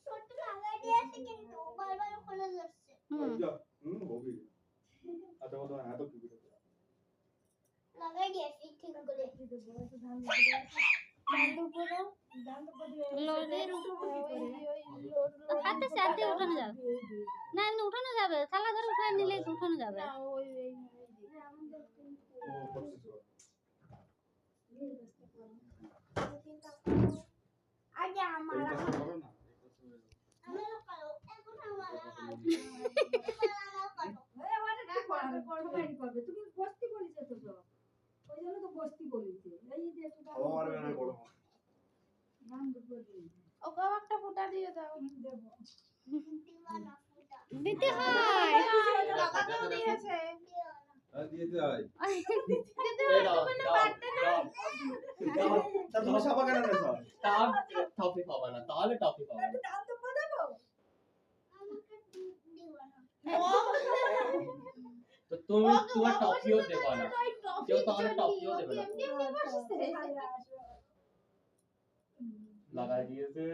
ছোট লাগাই দিয়েছে কিন্তু বারবার ওখানে যাচ্ছে হবি আচ্ছা বলো এত কি লাগাই দিয়েছি ঠিক করে হাতে সাথে উঠানো যাবে না, এমনি উঠানো যাবে, থালা ধরে উঠায় নিলে উঠানো যাবে। আগে আমার তুমি বস্তি বলিছে তো ওই জন্য তো বস্তি বলিছে এই যে ওকে একটা ফুটা দিয়ে দাও। দিতে হয় লাগাতেও দিয়েছে। দিতে হয় তুমি সবাই কেন নেছো তার টপি পাবা না তাহলে টপি পাবা না দাম তো দেবো আমাকে দিও না তো তুমি তোমার টপিও দেবা না কেউ তাহলে টপিও দেবে না লাগাই দিয়েছে